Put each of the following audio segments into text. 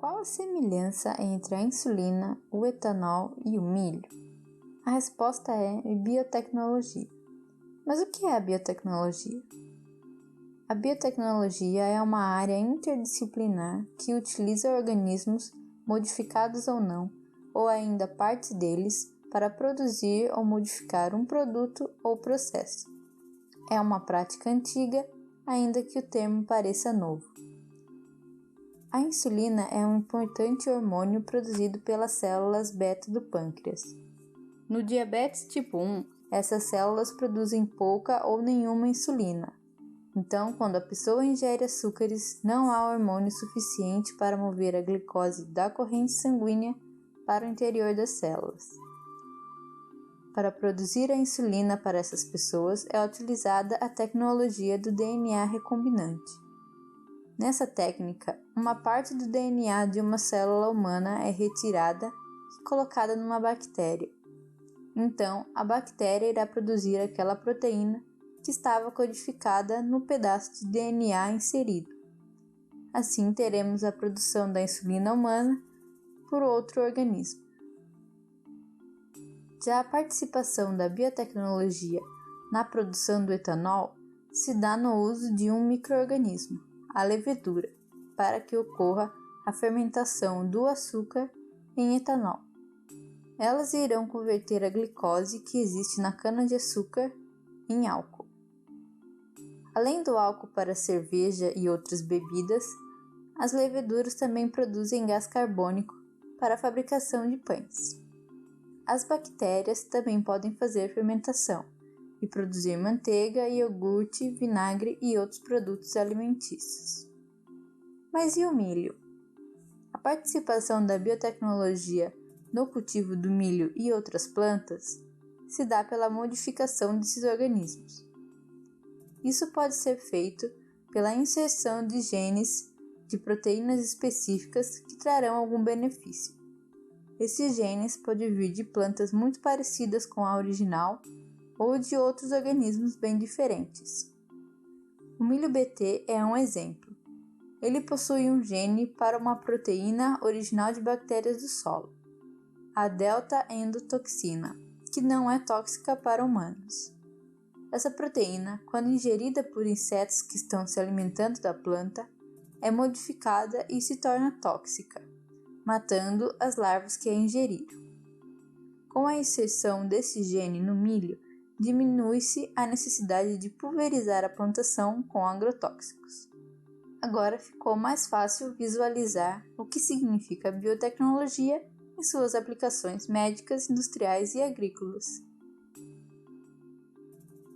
Qual a semelhança entre a insulina, o etanol e o milho? A resposta é biotecnologia. Mas o que é a biotecnologia? A biotecnologia é uma área interdisciplinar que utiliza organismos, modificados ou ainda partes deles, para produzir ou modificar um produto ou processo. É uma prática antiga, ainda que o termo pareça novo. A insulina é um importante hormônio produzido pelas células beta do pâncreas. No diabetes tipo 1, essas células produzem pouca ou nenhuma insulina. Então, quando a pessoa ingere açúcares, não há hormônio suficiente para mover a glicose da corrente sanguínea para o interior das células. Para produzir a insulina para essas pessoas é utilizada a tecnologia do DNA recombinante. Nessa técnica, uma parte do DNA de uma célula humana é retirada e colocada numa bactéria. Então, a bactéria irá produzir aquela proteína que estava codificada no pedaço de DNA inserido. Assim, teremos a produção da insulina humana por outro organismo. Já a participação da biotecnologia na produção do etanol se dá no uso de um micro-organismo, a levedura, para que ocorra a fermentação do açúcar em etanol. Elas irão converter a glicose que existe na cana-de-açúcar em álcool. Além do álcool para cerveja e outras bebidas, as leveduras também produzem gás carbônico para a fabricação de pães. As bactérias também podem fazer fermentação e produzir manteiga, iogurte, vinagre e outros produtos alimentícios. Mas e o milho? A participação da biotecnologia no cultivo do milho e outras plantas se dá pela modificação desses organismos. Isso pode ser feito pela inserção de genes de proteínas específicas que trarão algum benefício. Esses genes podem vir de plantas muito parecidas com a original ou de outros organismos bem diferentes. O milho BT é um exemplo. Ele possui um gene para uma proteína original de bactérias do solo, a delta-endotoxina, que não é tóxica para humanos. Essa proteína, quando ingerida por insetos que estão se alimentando da planta, é modificada e se torna tóxica, matando as larvas que a ingeriram. Com a inserção desse gene no milho, diminui-se a necessidade de pulverizar a plantação com agrotóxicos. Agora ficou mais fácil visualizar o que significa biotecnologia em suas aplicações médicas, industriais e agrícolas.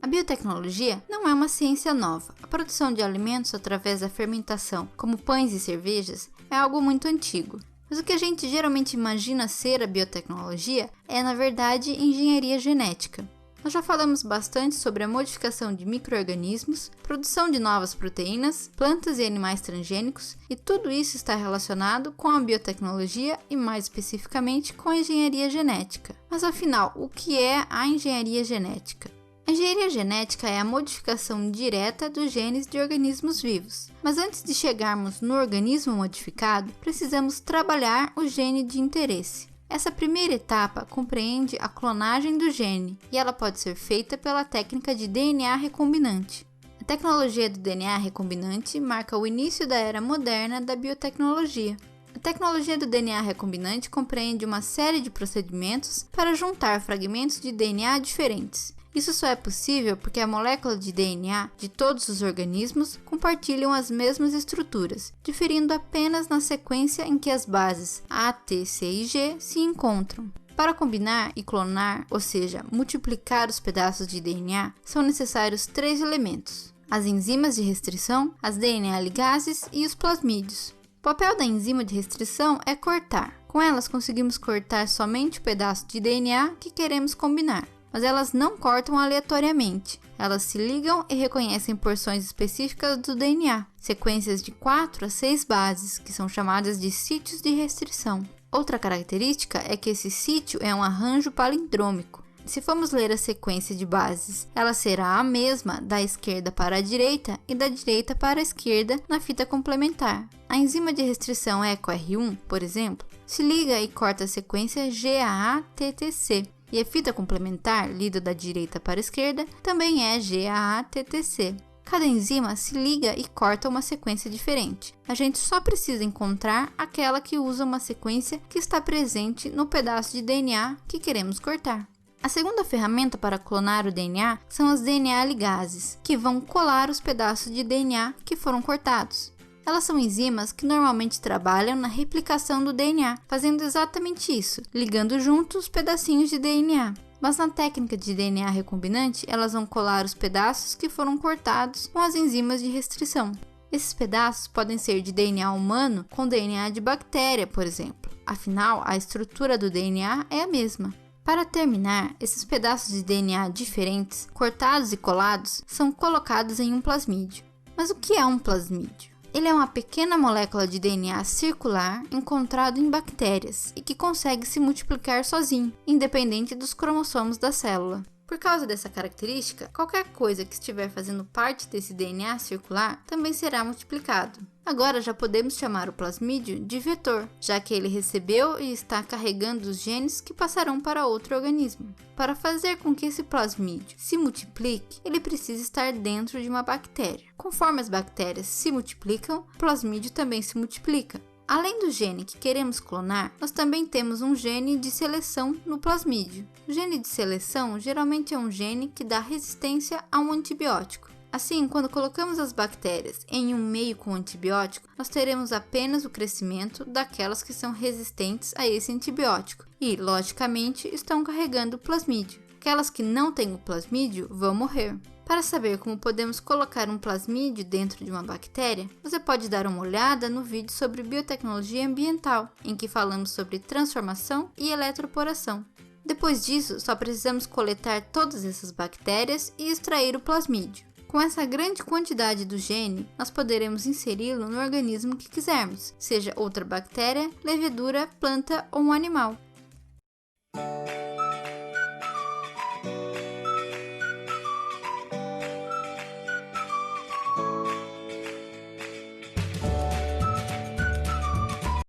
A biotecnologia não é uma ciência nova. A produção de alimentos através da fermentação, como pães e cervejas, é algo muito antigo. Mas o que a gente geralmente imagina ser a biotecnologia é, na verdade, engenharia genética. Nós já falamos bastante sobre a modificação de micro-organismos, produção de novas proteínas, plantas e animais transgênicos, e tudo isso está relacionado com a biotecnologia e, mais especificamente, com a engenharia genética. Mas afinal, o que é a engenharia genética? A engenharia genética é a modificação direta dos genes de organismos vivos. Mas antes de chegarmos no organismo modificado, precisamos trabalhar o gene de interesse. Essa primeira etapa compreende a clonagem do gene, e ela pode ser feita pela técnica de DNA recombinante. A tecnologia do DNA recombinante marca o início da era moderna da biotecnologia. A tecnologia do DNA recombinante compreende uma série de procedimentos para juntar fragmentos de DNA diferentes. Isso só é possível porque a molécula de DNA de todos os organismos compartilham as mesmas estruturas, diferindo apenas na sequência em que as bases A, T, C e G se encontram. Para combinar e clonar, ou seja, multiplicar os pedaços de DNA, são necessários 3 elementos: as enzimas de restrição, as DNA ligases e os plasmídeos. O papel da enzima de restrição é cortar. Com elas conseguimos cortar somente o pedaço de DNA que queremos combinar. Mas elas não cortam aleatoriamente. Elas se ligam e reconhecem porções específicas do DNA, sequências de 4 a 6 bases, que são chamadas de sítios de restrição. Outra característica é que esse sítio é um arranjo palindrômico. Se formos ler a sequência de bases, ela será a mesma da esquerda para a direita e da direita para a esquerda na fita complementar. A enzima de restrição EcoR1, por exemplo, se liga e corta a sequência GAA-TTC, e a fita complementar, lida da direita para a esquerda, também é GAA-TTC. Cada enzima se liga e corta uma sequência diferente. A gente só precisa encontrar aquela que usa uma sequência que está presente no pedaço de DNA que queremos cortar. A segunda ferramenta para clonar o DNA são as DNA ligases, que vão colar os pedaços de DNA que foram cortados. Elas são enzimas que normalmente trabalham na replicação do DNA, fazendo exatamente isso, ligando juntos os pedacinhos de DNA. Mas na técnica de DNA recombinante, elas vão colar os pedaços que foram cortados com as enzimas de restrição. Esses pedaços podem ser de DNA humano com DNA de bactéria, por exemplo. Afinal, a estrutura do DNA é a mesma. Para terminar, esses pedaços de DNA diferentes, cortados e colados, são colocados em um plasmídio. Mas o que é um plasmídio? Ele é uma pequena molécula de DNA circular encontrado em bactérias e que consegue se multiplicar sozinho, independente dos cromossomos da célula. Por causa dessa característica, qualquer coisa que estiver fazendo parte desse DNA circular também será multiplicado. Agora já podemos chamar o plasmídio de vetor, já que ele recebeu e está carregando os genes que passarão para outro organismo. Para fazer com que esse plasmídio se multiplique, ele precisa estar dentro de uma bactéria. Conforme as bactérias se multiplicam, o plasmídio também se multiplica. Além do gene que queremos clonar, nós também temos um gene de seleção no plasmídio. O gene de seleção geralmente é um gene que dá resistência a um antibiótico. Assim, quando colocamos as bactérias em um meio com antibiótico, nós teremos apenas o crescimento daquelas que são resistentes a esse antibiótico e, logicamente, estão carregando o plasmídio. Aquelas que não têm o plasmídio vão morrer. Para saber como podemos colocar um plasmídio dentro de uma bactéria, você pode dar uma olhada no vídeo sobre biotecnologia ambiental, em que falamos sobre transformação e eletroporação. Depois disso, só precisamos coletar todas essas bactérias e extrair o plasmídio. Com essa grande quantidade do gene, nós poderemos inseri-lo no organismo que quisermos, seja outra bactéria, levedura, planta ou um animal.